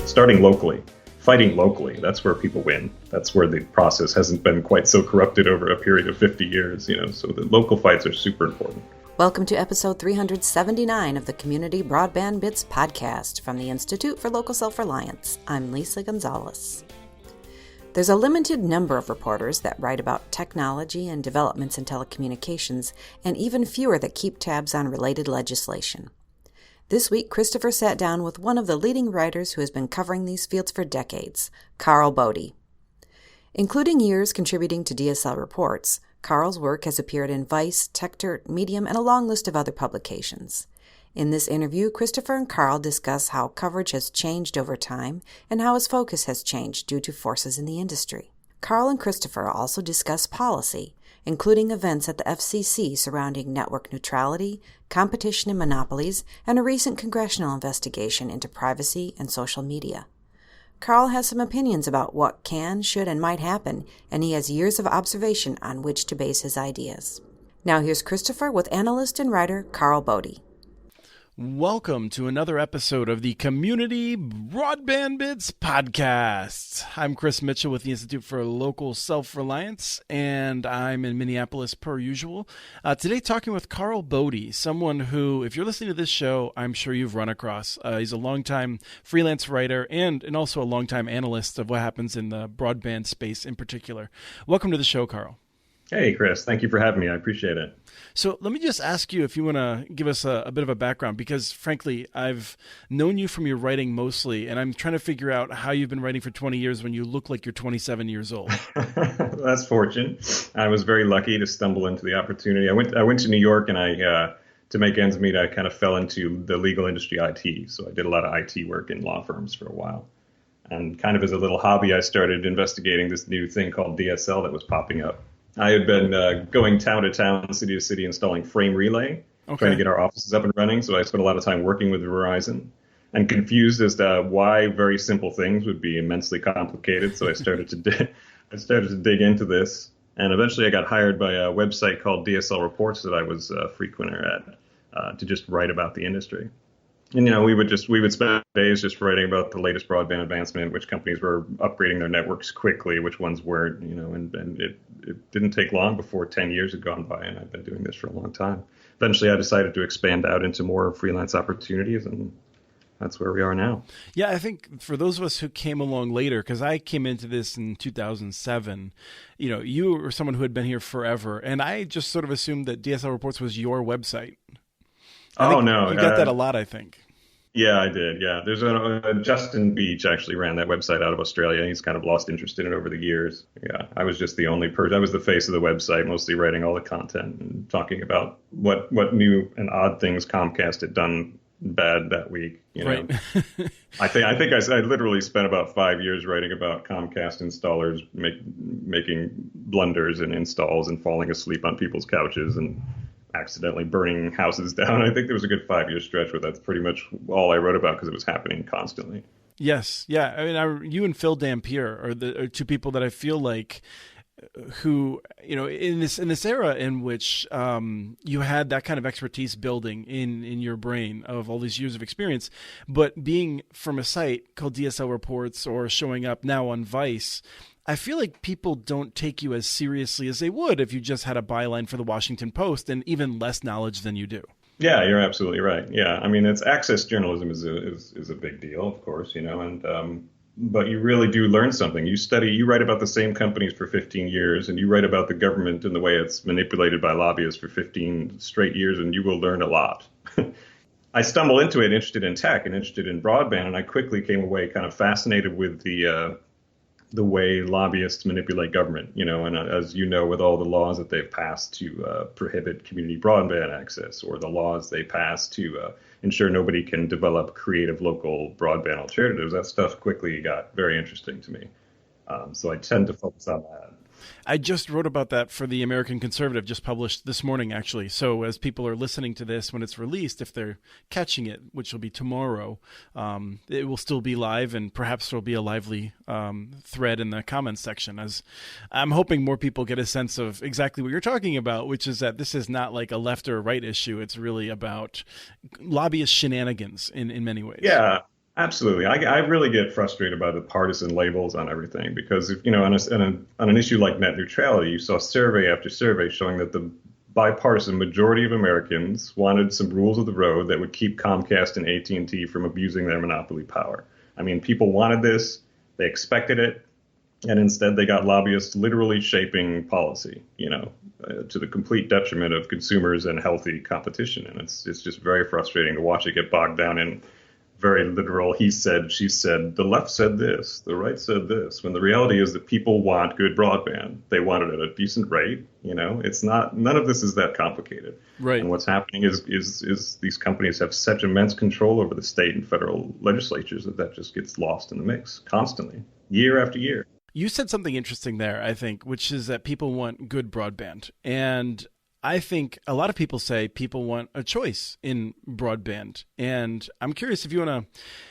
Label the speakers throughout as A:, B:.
A: starting locally, fighting locally. That's where people win. That's where the process hasn't been quite so corrupted over a period of 50 years, so the local fights are super important.
B: Welcome to episode 379 of the Community Broadband Bits podcast from the Institute for Local Self-Reliance. I'm Lisa Gonzalez. There's a limited number of reporters that write about technology and developments in telecommunications, and even fewer that keep tabs on related legislation. This week, Christopher sat down with one of the leading writers who has been covering these fields for decades, Karl Bode. Including years contributing to DSL reports, Karl's work has appeared in Vice, Techdirt, Medium, and a long list of other publications. In this interview, Christopher and Karl discuss how coverage has changed over time and how his focus has changed due to forces in the industry. Karl and Christopher also discuss policy, including events at the FCC surrounding network neutrality, competition and monopolies, and a recent congressional investigation into privacy and social media. Karl has some opinions about what can, should, and might happen, and he has years of observation on which to base his ideas. Now here's Christopher with analyst and writer Karl Bode.
C: Welcome to another episode of the Community Broadband Bits podcast. I'm Chris Mitchell with the Institute for Local Self-Reliance, and I'm in Minneapolis per usual. Today talking with Karl Bode, someone who, if you're listening to this show, I'm sure you've run across. He's a longtime freelance writer and also a longtime analyst of what happens in the broadband space in particular. Welcome to the show, Karl.
A: Hey, Chris. Thank you for having me. I appreciate it.
C: So let me just ask you if you want to give us a bit of a background, because frankly, I've known you from your writing mostly, and I'm trying to figure out how you've been writing for 20 years when you look like you're 27 years old.
A: That's fortunate. I was very lucky to stumble into the opportunity. I went to New York, and to make ends meet, I kind of fell into the legal industry IT. So I did a lot of IT work in law firms for a while. And kind of as a little hobby, I started investigating this new thing called DSL that was popping up. I had been going town to town, city to city, installing frame relay, trying to get our offices up and running. So I spent a lot of time working with Verizon and confused as to why very simple things would be immensely complicated. So I started to dig into this. And eventually I got hired by a website called DSL Reports that I was a frequenter at to just write about the industry. And, we would spend days just writing about the latest broadband advancement, which companies were upgrading their networks quickly, which ones weren't, and it didn't take long before 10 years had gone by, and I've been doing this for a long time. Eventually, I decided to expand out into more freelance opportunities, and that's where we are now. Yeah,
C: I think for those of us who came along later, because I came into this in 2007, you were someone who had been here forever, and I just sort of assumed that DSL Reports was your website.
A: No.
C: You got that a lot, I think.
A: Yeah, I did. Yeah. There's Justin Beach actually ran that website out of Australia. He's kind of lost interest in it over the years. Yeah. I was just the only person. I was the face of the website, mostly writing all the content and talking about what new and odd things Comcast had done bad that week.
C: Right.
A: I think I literally spent about 5 years writing about Comcast installers making blunders in installs and falling asleep on people's couches and accidentally burning houses down. I think there was a good 5-year stretch where that's pretty much all I wrote about because it was happening constantly.
C: Yes. Yeah. I mean, you and Phil Dampier are two people that I feel like who, in this era in which you had that kind of expertise building in your brain of all these years of experience, but being from a site called DSL Reports or showing up now on Vice, I feel like people don't take you as seriously as they would if you just had a byline for the Washington Post and even less knowledge than you do.
A: Yeah, you're absolutely right. Yeah, I mean, it's access journalism is a big deal, of course, but you really do learn something. You write about the same companies for 15 years, and you write about the government and the way it's manipulated by lobbyists for 15 straight years, and you will learn a lot. I stumbled into it interested in tech and interested in broadband, and I quickly came away kind of fascinated with the way lobbyists manipulate government, and as you know, with all the laws that they've passed to prohibit community broadband access, or the laws they passed to ensure nobody can develop creative local broadband alternatives, that stuff quickly got very interesting to me. So I tend to focus on that.
C: I just wrote about that for the American Conservative, just published this morning, actually. So as people are listening to this when it's released, if they're catching it, which will be tomorrow, it will still be live, and perhaps there'll be a lively thread in the comments section, as I'm hoping more people get a sense of exactly what you're talking about, which is that this is not like a left or a right issue. It's really about lobbyist shenanigans in many ways.
A: Yeah. Absolutely. I really get frustrated by the partisan labels on everything because, if, on an issue like net neutrality, you saw survey after survey showing that the bipartisan majority of Americans wanted some rules of the road that would keep Comcast and AT&T from abusing their monopoly power. I mean, people wanted this, they expected it, and instead they got lobbyists literally shaping policy, to the complete detriment of consumers and healthy competition. And it's just very frustrating to watch it get bogged down in very literal, he said, she said, the left said this, the right said this, when the reality is that people want good broadband. They want it at a decent rate. It's not, none of this is that complicated.
C: Right.
A: And what's happening is these companies have such immense control over the state and federal legislatures that just gets lost in the mix constantly, year after year.
C: You said something interesting there, I think, which is that people want good broadband. And I think a lot of people say people want a choice in broadband. And I'm curious if you want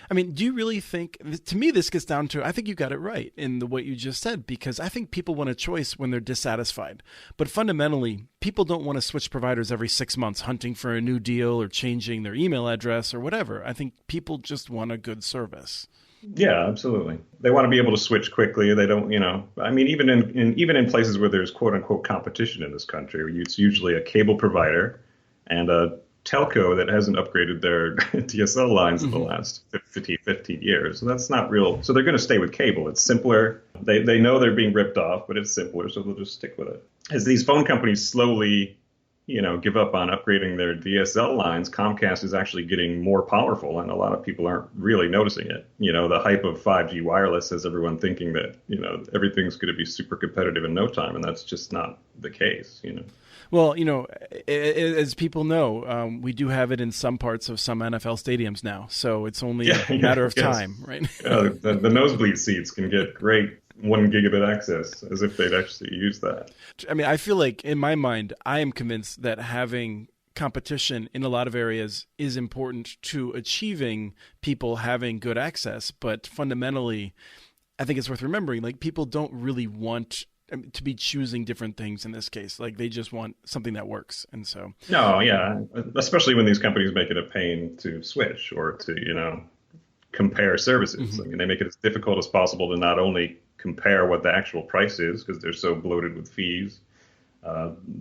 C: to, do you really think, to me, this gets down to, I think you got it right in what you just said, because I think people want a choice when they're dissatisfied. But fundamentally, people don't want to switch providers every 6 months hunting for a new deal or changing their email address or whatever. I think people just want a good service.
A: Yeah, absolutely. They want to be able to switch quickly. They don't, even in places where there's quote unquote competition in this country, it's usually a cable provider and a telco that hasn't upgraded their DSL lines in the last 15 years. So that's not real. So they're going to stay with cable. It's simpler. They know they're being ripped off, but it's simpler. So they'll just stick with it. As these phone companies slowly give up on upgrading their DSL lines, Comcast is actually getting more powerful, and a lot of people aren't really noticing it. The hype of 5G wireless has everyone thinking that, everything's going to be super competitive in no time, and that's just not the case,
C: Well, as people know, we do have it in some parts of some NFL stadiums now, so it's only a matter of time, right?
A: The nosebleed seats can get great 1 gigabit access, as if they'd actually use that.
C: I feel like in my mind, I am convinced that having competition in a lot of areas is important to achieving people having good access. But fundamentally, I think it's worth remembering, like, people don't really want to be choosing different things in this case. Like, they just want something that works. And so.
A: No, yeah. Especially when these companies make it a pain to switch or to, compare services.
C: Mm-hmm.
A: They make it as difficult as possible to not only compare what the actual price is because they're so bloated with fees.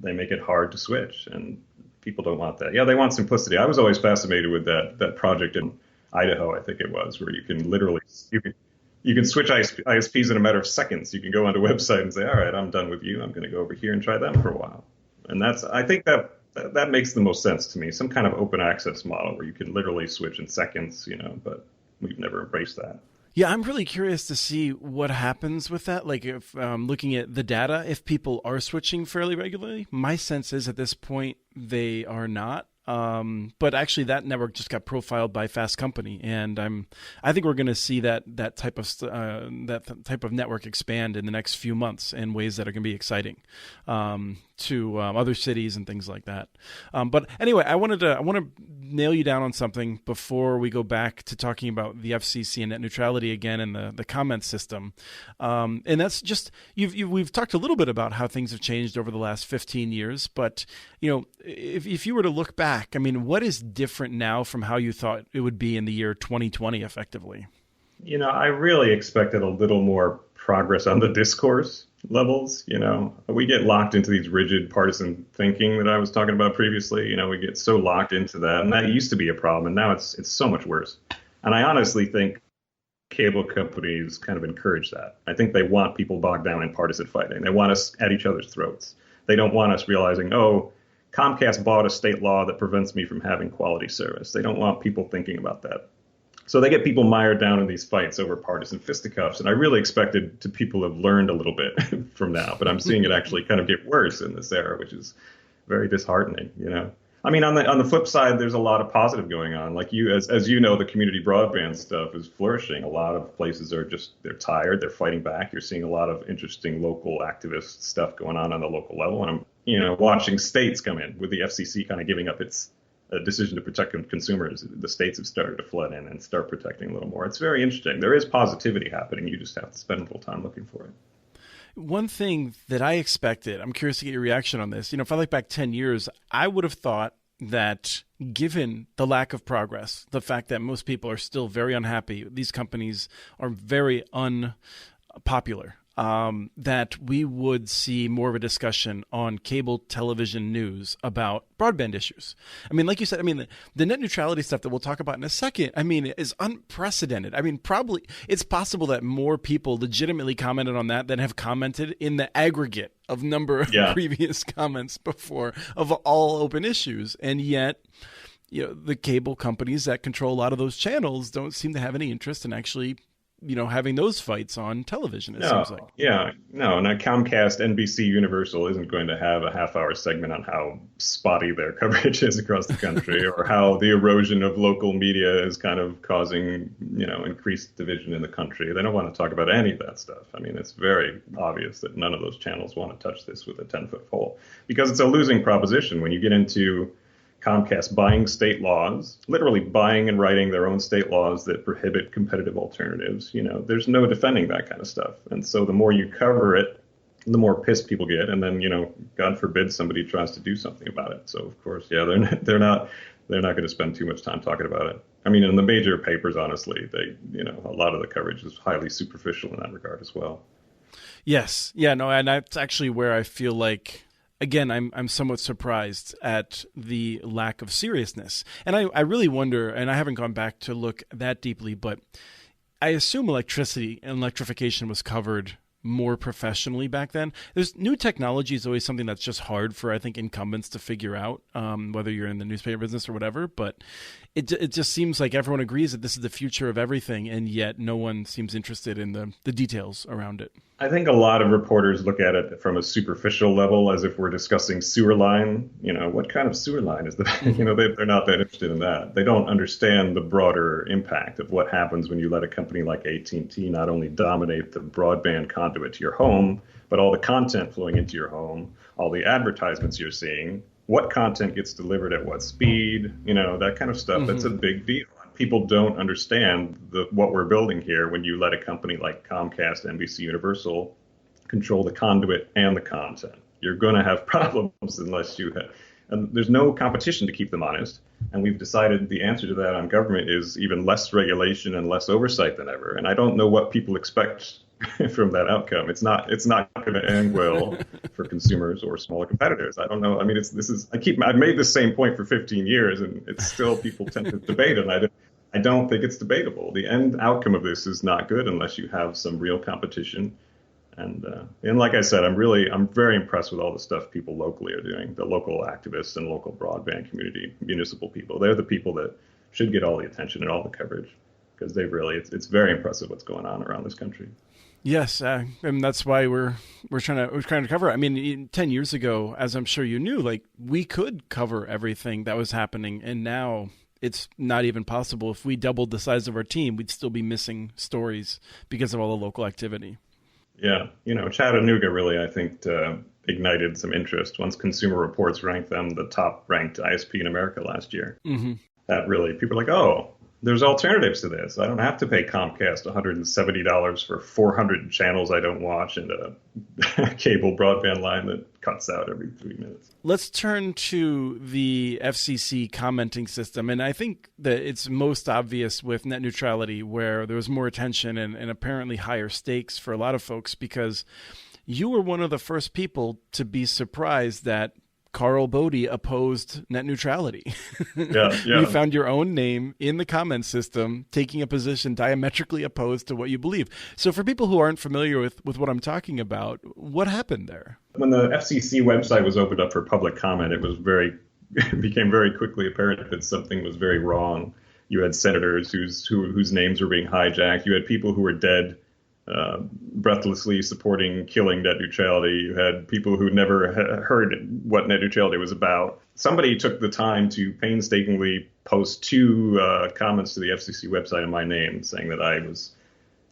A: They make it hard to switch, and people don't want that. Yeah, they want simplicity. I was always fascinated with that project in Idaho, I think it was, where you can literally you can switch ISPs in a matter of seconds. You can go onto a website and say, all right, I'm done with you. I'm going to go over here and try them for a while. And I think that makes the most sense to me. Some kind of open access model where you can literally switch in seconds, but we've never embraced that.
C: Yeah, I'm really curious to see what happens with that. Like, if looking at the data, if people are switching fairly regularly, my sense is at this point they are not. But actually, that network just got profiled by Fast Company, and I think we're going to see that type of network expand in the next few months in ways that are going to be exciting to other cities and things like that. But anyway, I want to nail you down on something before we go back to talking about the FCC and net neutrality again and the comment system. And that's just we've talked a little bit about how things have changed over the last 15 years, but if you were to look back, what is different now from how you thought it would be in the year 2020 effectively?
A: I really expected a little more progress on the discourse levels. We get locked into these rigid partisan thinking that I was talking about previously. We get so locked into that, and that used to be a problem, and now it's so much worse. And I honestly think cable companies kind of encourage that. I think they want people bogged down in partisan fighting. They want us at each other's throats. They don't want us realizing, Comcast bought a state law that prevents me from having quality service. They don't want people thinking about that. So they get people mired down in these fights over partisan fisticuffs. And I really expected people have learned a little bit from now, but I'm seeing it actually kind of get worse in this era, which is very disheartening, on the flip side, there's a lot of positive going on. Like as you know, the community broadband stuff is flourishing. A lot of places they're tired, they're fighting back. You're seeing a lot of interesting local activist stuff going on the local level. And I'm, watching states come in with the FCC kind of giving up its decision to protect consumers. The states have started to flood in and start protecting a little more. It's very interesting. There is positivity happening. You just have to spend a little time looking for it.
C: One thing that I expected, I'm curious to get your reaction on this. If I look back 10 years, I would have thought that given the lack of progress, the fact that most people are still very unhappy, these companies are very unpopular, that we would see more of a discussion on cable television news about broadband issues. I mean, like you said, I mean, the net neutrality stuff that we'll talk about in a second, I mean, is unprecedented. I mean, probably it's possible that more people legitimately commented on that than have commented in the aggregate of number of previous comments before of all open issues. And yet, the cable companies that control a lot of those channels don't seem to have any interest in actually having those fights on television, it seems like.
A: Yeah, no, and Comcast, NBC Universal isn't going to have a half-hour segment on how spotty their coverage is across the country or how the erosion of local media is kind of causing, increased division in the country. They don't want to talk about any of that stuff. I mean, it's very obvious that none of those channels want to touch this with a 10-foot pole because it's a losing proposition when you get into Comcast buying state laws, literally buying and writing their own state laws that prohibit competitive alternatives. There's no defending that kind of stuff. And so the more you cover it, the more pissed people get. And then, God forbid somebody tries to do something about it. So, of course, they're not going to spend too much time talking about it. I mean, in the major papers, honestly, a lot of the coverage is highly superficial in that regard as well.
C: Yes. Yeah, no, and that's actually where I feel like, again, I'm somewhat surprised at the lack of seriousness. And I really wonder, and I haven't gone back to look that deeply, but I assume electricity and electrification was covered more professionally back then. There's new technology is always something that's just hard for, I think, incumbents to figure out, whether you're in the newspaper business or whatever. But it just seems like everyone agrees that this is the future of everything, and yet no one seems interested in the details around it.
A: I think a lot of reporters look at it from a superficial level as if we're discussing sewer line. What kind of sewer line is that? They're not that interested in that. They don't understand the broader impact of what happens when you let a company like AT&T not only dominate the broadband conduit to your home, but all the content flowing into your home, all the advertisements you're seeing, what content gets delivered at what speed, that kind of stuff. Mm-hmm. That's a big deal. People don't understand what we're building here when you let a company like Comcast, NBC Universal control the conduit and the content. You're going to have problems unless you have, and there's no competition to keep them honest. And we've decided the answer to that on government is even less regulation and less oversight than ever. And I don't know what people expect from that outcome. It's not going to end well for consumers or smaller competitors. I don't know. I mean, I've made the same point for 15 years and it's still people tend to debate it. And I don't think it's debatable. The end outcome of this is not good unless you have some real competition. And like I said, I'm very impressed with all the stuff people locally are doing. The local activists and local broadband community, municipal people, they're the people that should get all the attention and all the coverage because it's very impressive what's going on around this country.
C: Yes, and that's why we're trying to cover it. I mean, 10 years ago, as I'm sure you knew, like we could cover everything that was happening, and now it's not even possible. If we doubled the size of our team, we'd still be missing stories because of all the local activity. Yeah,
A: Chattanooga really, I think, ignited some interest once Consumer Reports ranked them the top-ranked ISP in America last year.
C: Mm-hmm.
A: That really, people are like, oh, there's alternatives to this. I don't have to pay Comcast $170 for 400 channels I don't watch and a cable broadband line that cuts out every 3 minutes.
C: Let's turn to the FCC commenting system. And I think that it's most obvious with net neutrality, where there was more attention and apparently higher stakes for a lot of folks, because you were one of the first people to be surprised that Karl Bode opposed net neutrality.
A: Yeah.
C: You found your own name in the comment system, taking a position diametrically opposed to what you believe. So for people who aren't familiar with what I'm talking about, what happened there?
A: When the FCC website was opened up for public comment, it became very quickly apparent that something was very wrong. You had senators whose names were being hijacked. You had people who were dead, breathlessly supporting killing net neutrality. You had people who never heard what net neutrality was about. Somebody took the time to painstakingly post 2 comments to the FCC website in my name saying that I was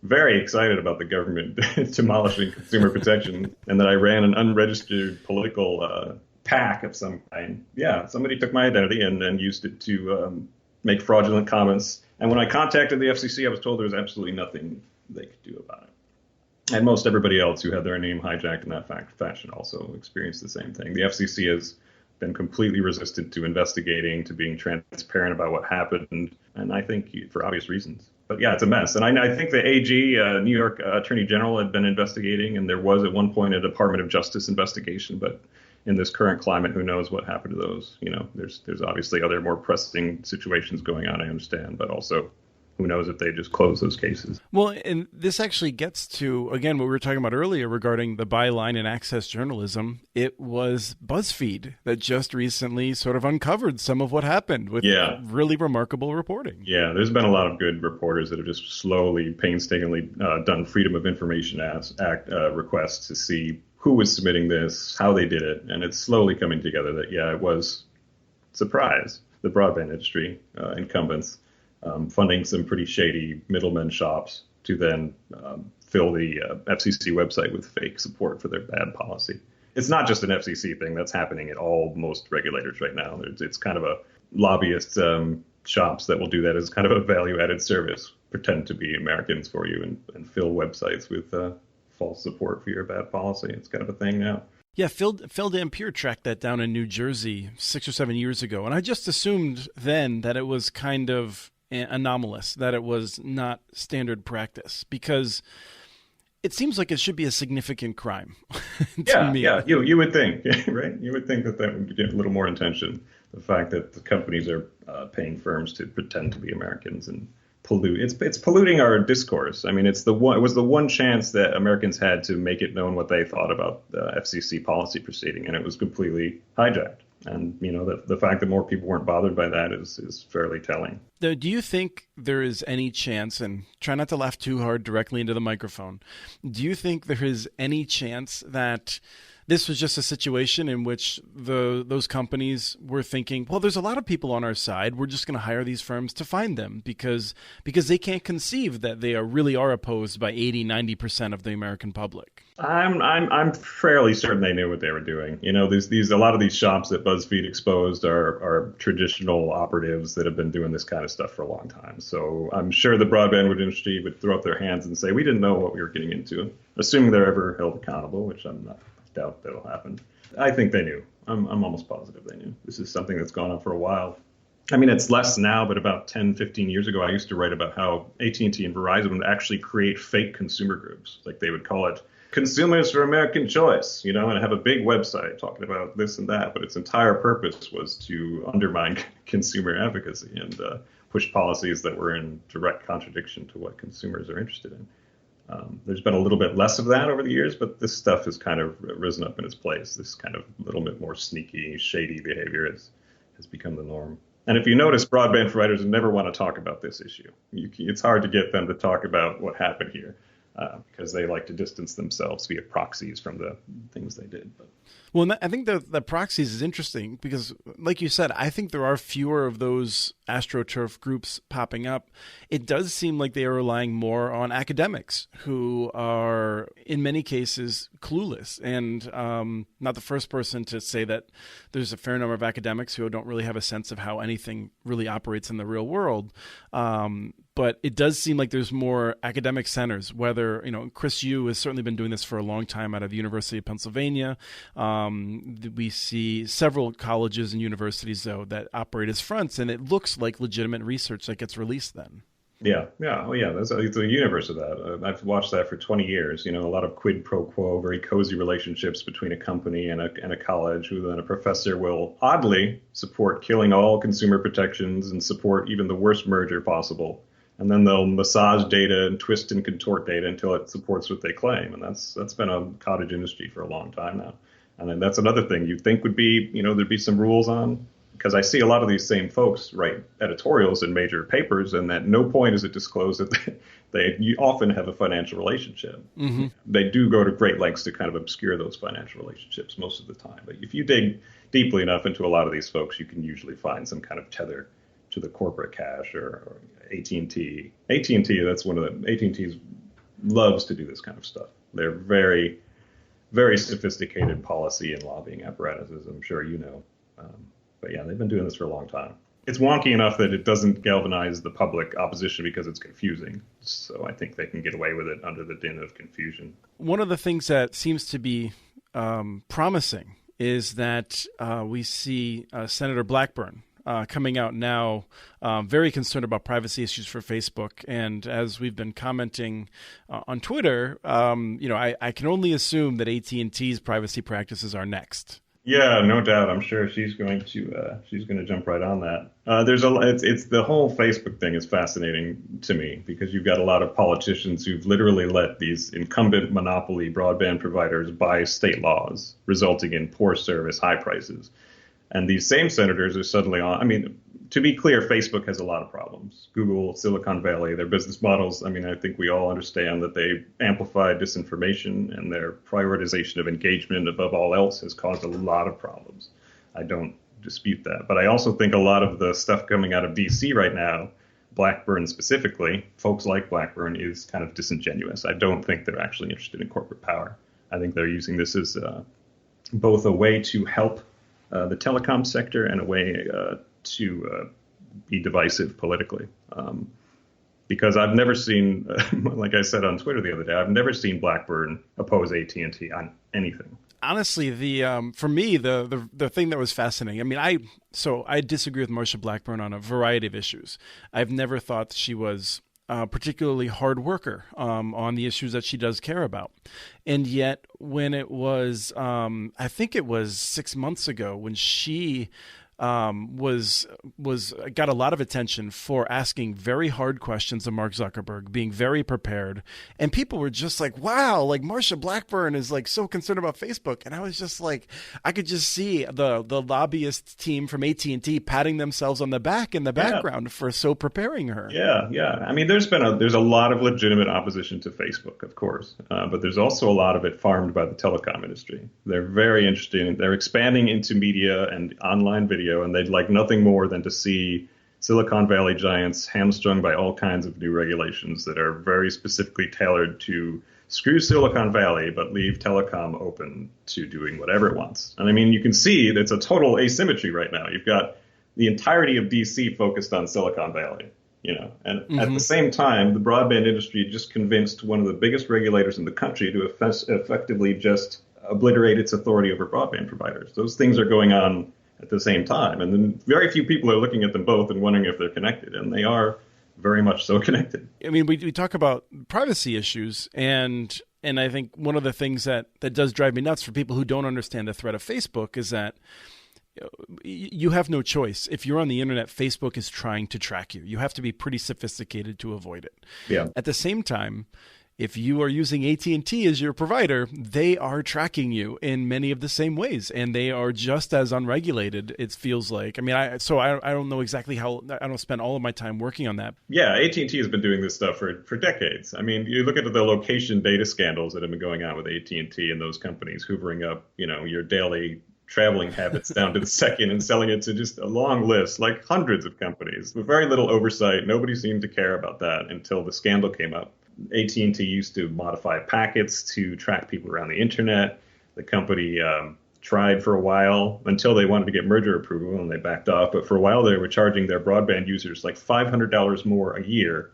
A: very excited about the government demolishing consumer protection and that I ran an unregistered political PAC of some kind. Yeah, somebody took my identity and used it to make fraudulent comments. And when I contacted the FCC, I was told there was absolutely nothing they could do about it. And most everybody else who had their name hijacked in that fashion also experienced the same thing. The FCC has been completely resistant to investigating, to being transparent about what happened, and I think for obvious reasons. But yeah, it's a mess. And I think the AG, New York Attorney General, had been investigating, and there was at one point a Department of Justice investigation. But in this current climate, who knows what happened to those? There's obviously other more pressing situations going on, I understand, but also who knows if they just close those cases.
C: Well, and this actually gets to, again, what we were talking about earlier regarding the byline and access journalism. It was BuzzFeed that just recently sort of uncovered some of what happened with really remarkable reporting.
A: Yeah, there's been a lot of good reporters that have just slowly, painstakingly done Freedom of Information Act requests to see who was submitting this, how they did it. And it's slowly coming together that, it was, surprise, the broadband industry incumbents funding some pretty shady middlemen shops to then fill the FCC website with fake support for their bad policy. It's not just an FCC thing. That's happening at most regulators right now. It's kind of a lobbyist shops that will do that as kind of a value-added service, pretend to be Americans for you and fill websites with false support for your bad policy. It's kind of a thing now.
C: Yeah, Phil Dampier tracked that down in New Jersey 6 or 7 years ago, and I just assumed then that it was kind of anomalous, that it was not standard practice, because it seems like it should be a significant crime to me. Yeah,
A: you would think, right? You would think that would get a little more attention. The fact that the companies are paying firms to pretend to be Americans and pollute. It's polluting our discourse. I mean, it was the one chance that Americans had to make it known what they thought about the FCC policy proceeding, and it was completely hijacked. And, the fact that more people weren't bothered by that is fairly telling.
C: Do you think there is any chance, and try not to laugh too hard directly into the microphone, do you think there is any chance that this was just a situation in which those companies were thinking, well, there's a lot of people on our side. We're just going to hire these firms to find them because they can't conceive that they really are opposed by 80-90% of the American public?
A: I'm fairly certain they knew what they were doing. A lot of these shops that BuzzFeed exposed are traditional operatives that have been doing this kind of stuff for a long time. So I'm sure the broadband industry would throw up their hands and say, we didn't know what we were getting into, assuming they're ever held accountable, which I'm not. Doubt that'll happen. I think they knew. I'm almost positive they knew. This is something that's gone on for a while. I mean, it's less now, but about 10, 15 years ago, I used to write about how AT&T and Verizon would actually create fake consumer groups. Like they would call it Consumers for American Choice, and have a big website talking about this and that. But its entire purpose was to undermine consumer advocacy and push policies that were in direct contradiction to what consumers are interested in. There's been a little bit less of that over the years, but this stuff has kind of risen up in its place. This kind of little bit more sneaky, shady behavior has become the norm. And if you notice, broadband providers never want to talk about this issue. It's hard to get them to talk about what happened here because they like to distance themselves via proxies from the things they did.
C: Well, I think the proxies is interesting because, like you said, I think there are fewer of those AstroTurf groups popping up. It does seem like they are relying more on academics who are, in many cases, clueless. And not the first person to say that there's a fair number of academics who don't really have a sense of how anything really operates in the real world. But it does seem like there's more academic centers, whether, Chris Yu has certainly been doing this for a long time out of the University of Pennsylvania. We see several colleges and universities, though, that operate as fronts, and it looks like legitimate research that gets released then.
A: Yeah. It's a universe of that. I've watched that for 20 years. A lot of quid pro quo, very cozy relationships between a company and a college, who then a professor will oddly support killing all consumer protections and support even the worst merger possible. And then they'll massage data and twist and contort data until it supports what they claim. And that's been a cottage industry for a long time now. And then that's another thing you'd think would be, there'd be some rules on, because I see a lot of these same folks write editorials in major papers, and at no point is it disclosed that you often have a financial relationship. Mm-hmm. They do go to great lengths to kind of obscure those financial relationships most of the time. But if you dig deeply enough into a lot of these folks, you can usually find some kind of tether to the corporate cash or AT&T. That's one of the AT&T loves to do this kind of stuff. They're very, very sophisticated policy and lobbying apparatuses, I'm sure you know. But yeah, they've been doing this for a long time. It's wonky enough that it doesn't galvanize the public opposition because it's confusing. So I think they can get away with it under the din of confusion.
C: One of the things that seems to be promising is that we see Senator Blackburn coming out now, very concerned about privacy issues for Facebook. And as we've been commenting on Twitter, I can only assume that AT&T's privacy practices are next.
A: Yeah, no doubt. I'm sure she's going to jump right on that. It's the whole Facebook thing is fascinating to me because you've got a lot of politicians who've literally let these incumbent monopoly broadband providers buy state laws, resulting in poor service, high prices. And these same senators are suddenly on. I mean, to be clear, Facebook has a lot of problems. Google, Silicon Valley, their business models. I mean, I think we all understand that they amplify disinformation, and their prioritization of engagement above all else has caused a lot of problems. I don't dispute that. But I also think a lot of the stuff coming out of DC right now, Blackburn specifically, folks like Blackburn, is kind of disingenuous. I don't think they're actually interested in corporate power. I think they're using this as both a way to help the telecom sector and a way to be divisive politically. Because I've never seen, like I said on Twitter the other day, I've never seen Blackburn oppose AT&T on anything.
C: Honestly, for me, the thing that was fascinating, I mean, I disagree with Marsha Blackburn on a variety of issues. I've never thought she was a particularly hard worker on the issues that she does care about. And yet when it was, I think it was 6 months ago when she got a lot of attention for asking very hard questions of Mark Zuckerberg, being very prepared, and people were just like, wow, like Marsha Blackburn is like so concerned about Facebook. And I was just like, I could just see the lobbyist team from AT&T patting themselves on the back in the background for so preparing her.
A: Yeah. I mean, there's a lot of legitimate opposition to Facebook, of course, but there's also a lot of it farmed by the telecom industry. They're very interested. They're expanding into media and online video, and they'd like nothing more than to see Silicon Valley giants hamstrung by all kinds of new regulations that are very specifically tailored to screw Silicon Valley, but leave telecom open to doing whatever it wants. And I mean, you can see that's a total asymmetry right now. You've got the entirety of DC focused on Silicon Valley, and at the same time, the broadband industry just convinced one of the biggest regulators in the country to effectively just obliterate its authority over broadband providers. Those things are going on at the same time. And then very few people are looking at them both and wondering if they're connected. And they are very much so connected.
C: I mean, we talk about privacy issues, and I think one of the things that does drive me nuts for people who don't understand the threat of Facebook is that you have no choice. If you're on the internet, Facebook is trying to track you. You have to be pretty sophisticated to avoid it.
A: Yeah.
C: At the same time, if you are using AT&T as your provider, they are tracking you in many of the same ways, and they are just as unregulated, it feels like. I mean, I don't know exactly how. I don't spend all of my time working on that.
A: Yeah, AT&T has been doing this stuff for decades. I mean, you look at the location data scandals that have been going on with AT&T and those companies hoovering up, your daily traveling habits down to the second and selling it to just a long list, like hundreds of companies with very little oversight. Nobody seemed to care about that until the scandal came up. AT&T used to modify packets to track people around the internet. The company tried for a while until they wanted to get merger approval, and they backed off. But for a while, they were charging their broadband users like $500 more a year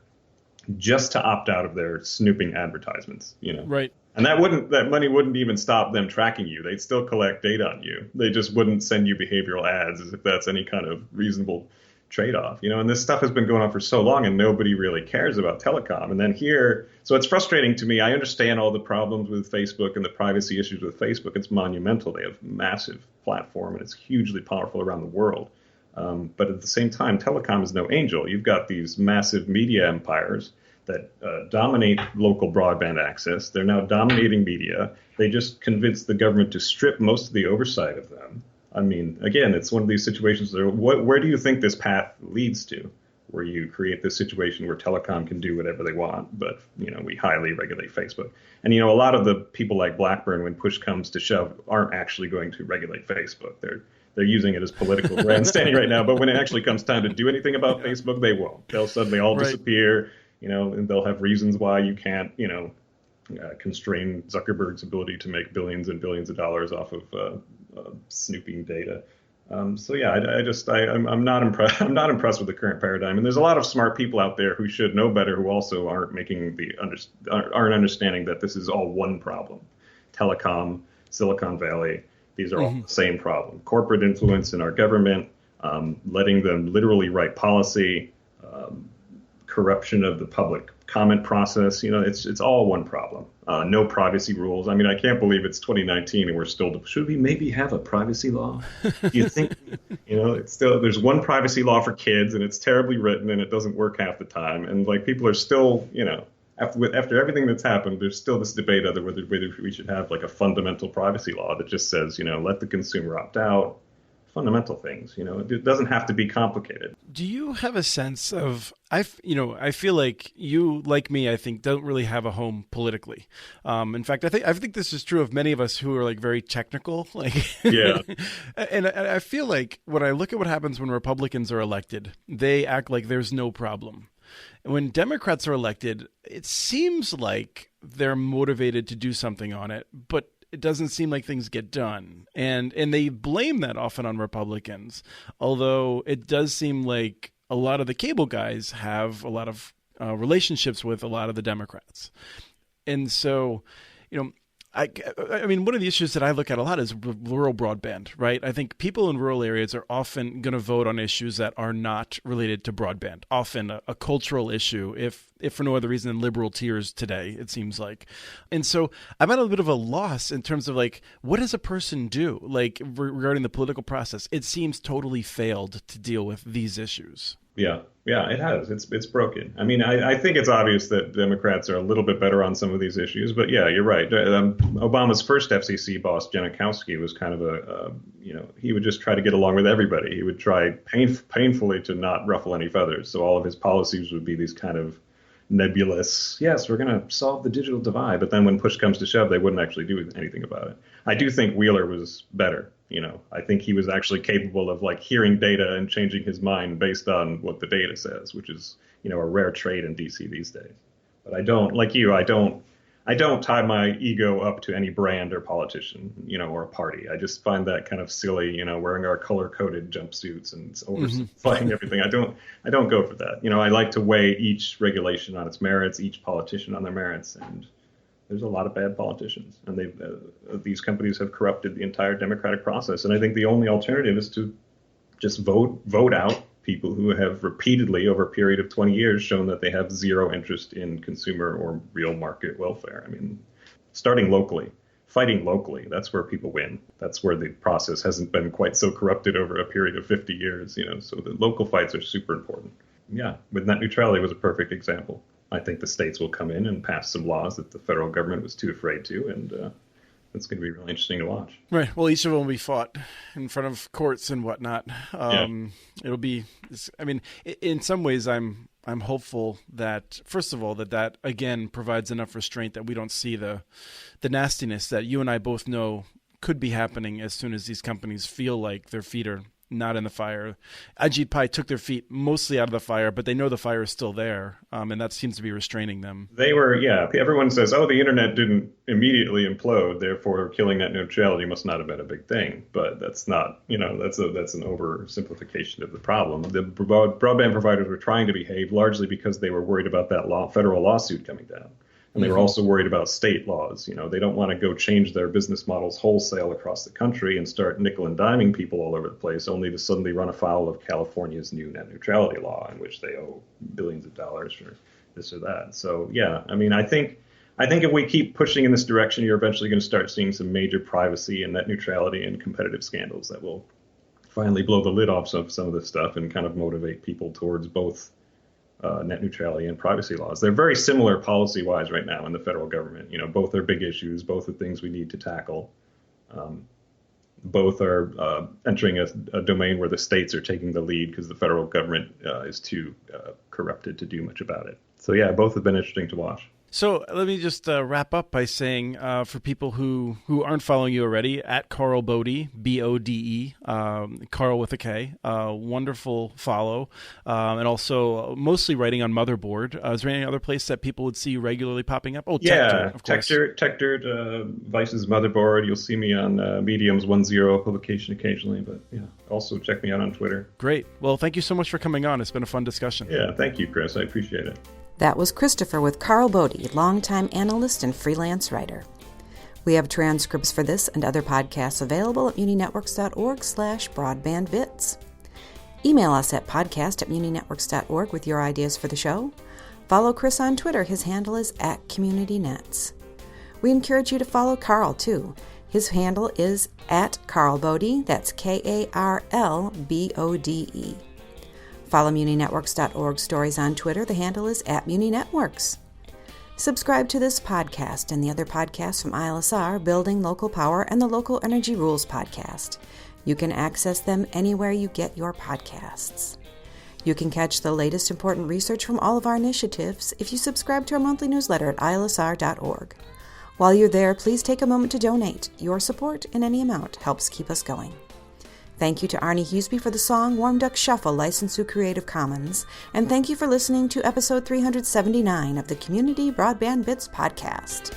A: just to opt out of their snooping advertisements.
C: Right.
A: And that money wouldn't even stop them tracking you. They'd still collect data on you. They just wouldn't send you behavioral ads as if that's any kind of reasonable trade-off, and this stuff has been going on for so long and nobody really cares about telecom. And then so it's frustrating to me. I understand all the problems with Facebook and the privacy issues with Facebook. It's monumental. They have a massive platform and it's hugely powerful around the world. But at the same time, telecom is no angel. You've got these massive media empires that dominate local broadband access. They're now dominating media. They just convinced the government to strip most of the oversight of them. I mean, again, it's one of these situations where do you think this path leads to, where you create this situation where telecom can do whatever they want, but, we highly regulate Facebook. And, a lot of the people like Blackburn, when push comes to shove, aren't actually going to regulate Facebook. They're using it as political grandstanding right now. But when it actually comes time to do anything about Facebook, they won't. They'll suddenly all disappear, and they'll have reasons why you can't, constrain Zuckerberg's ability to make billions and billions of dollars off of snooping data. I'm not impressed. I'm not impressed with the current paradigm. And there's a lot of smart people out there who should know better, who also aren't aren't understanding that this is all one problem: telecom, Silicon Valley, These are all the same problem. Corporate influence in our government, letting them literally write policy, corruption of the public comment process. It's all one problem. No privacy rules. I mean, I can't believe it's 2019 and we're still, should we maybe have a privacy law? Do you think, it's still, there's one privacy law for kids and it's terribly written and it doesn't work half the time. And like people are still, after everything that's happened, there's still this debate over whether we should have like a fundamental privacy law that just says, let the consumer opt out. Fundamental things, it doesn't have to be complicated.
C: Do you have a sense of, I feel like you, like me, I think, don't really have a home politically. In fact, I think this is true of many of us who are like very technical,
A: yeah.
C: And I feel like when I look at what happens when Republicans are elected, they act like there's no problem. When Democrats are elected, it seems like they're motivated to do something on it, but it doesn't seem like things get done. And they blame that often on Republicans, although it does seem like a lot of the cable guys have a lot of relationships with a lot of the Democrats. And so, I mean, one of the issues that I look at a lot is rural broadband, right? I think people in rural areas are often going to vote on issues that are not related to broadband, often a cultural issue, if for no other reason than liberal tears today, it seems like. And so I'm at a bit of a loss in terms of like, what does a person do? Like regarding the political process, it seems totally failed to deal with these issues. Yeah, it has. It's broken. I mean, I think it's obvious that Democrats are a little bit better on some of these issues, but yeah, you're right. Obama's first FCC boss, Janikowski, was kind of he would just try to get along with everybody. He would try painfully to not ruffle any feathers. So all of his policies would be these kind of nebulous, yes, we're going to solve the digital divide. But then when push comes to shove, they wouldn't actually do anything about it. I do think Wheeler was better. I think he was actually capable of like hearing data and changing his mind based on what the data says, which is, a rare trait in DC these days. But I don't, like you, I don't tie my ego up to any brand or politician, or a party. I just find that kind of silly, wearing our color-coded jumpsuits and oversimplifying everything. I don't go for that. I like to weigh each regulation on its merits, each politician on their merits, and there's a lot of bad politicians, and these companies have corrupted the entire democratic process. And I think the only alternative is to just vote out people who have repeatedly, over a period of 20 years, shown that they have zero interest in consumer or real market welfare. I mean, starting locally, fighting locally, that's where people win. That's where the process hasn't been quite so corrupted over a period of 50 years. So the local fights are super important. Yeah, with net neutrality was a perfect example. I think the states will come in and pass some laws that the federal government was too afraid to, and it's going to be really interesting to watch. Right. Well, each of them will be fought in front of courts and whatnot. It'll be. I mean, in some ways, I'm hopeful that, first of all, that again provides enough restraint that we don't see the nastiness that you and I both know could be happening as soon as these companies feel like their feet are not in the fire. Ajit Pai took their feet mostly out of the fire, but they know the fire is still there, and that seems to be restraining them.
A: They were, everyone says, the internet didn't immediately implode, therefore killing net neutrality must not have been a big thing. But that's not, that's an oversimplification of the problem. The broadband providers were trying to behave largely because they were worried about that federal lawsuit coming down. And they were also worried about state laws. They don't want to go change their business models wholesale across the country and start nickel and diming people all over the place, only to suddenly run afoul of California's new net neutrality law, in which they owe billions of dollars for this or that. So, yeah, I mean, I think if we keep pushing in this direction, you're eventually going to start seeing some major privacy and net neutrality and competitive scandals that will finally blow the lid off some of this stuff and kind of motivate people towards both net neutrality and privacy laws. They're very similar policy-wise right now in the federal government. Both are big issues. Both are things we need to tackle. Both are entering a domain where the states are taking the lead because the federal government is too corrupted to do much about it. So yeah, both have been interesting to watch.
C: So let me just wrap up by saying, for people who aren't following you already, at Karl Bode, Bode, Karl with a K, wonderful follow, and also mostly writing on Motherboard. Is there any other place that people would see you regularly popping up? Oh,
A: yeah,
C: Tech of course.
A: Tech Dirt, Vice's Motherboard. You'll see me on Medium's 1.0 publication occasionally, but yeah, also check me out on Twitter.
C: Great. Well, thank you so much for coming on. It's been a fun discussion.
A: Yeah, thank you, Chris. I appreciate it.
B: That was Christopher with Karl Bode, longtime analyst and freelance writer. We have transcripts for this and other podcasts available at muninetworks.org/broadbandbits. Email us at podcast@muninetworks.org with your ideas for the show. Follow Chris on Twitter. His handle is @CommunityNets. We encourage you to follow Karl, too. His handle is @Karl Bode. That's KarlBode. Follow muninetworks.org stories on Twitter. The handle is @MuniNetworks. Subscribe to this podcast and the other podcasts from ILSR, Building Local Power, and the Local Energy Rules podcast. You can access them anywhere you get your podcasts. You can catch the latest important research from all of our initiatives if you subscribe to our monthly newsletter at ilsr.org. While you're there, please take a moment to donate. Your support in any amount helps keep us going. Thank you to Arnie Huseby for the song Warm Duck Shuffle, licensed through Creative Commons. And thank you for listening to episode 379 of the Community Broadband Bits podcast.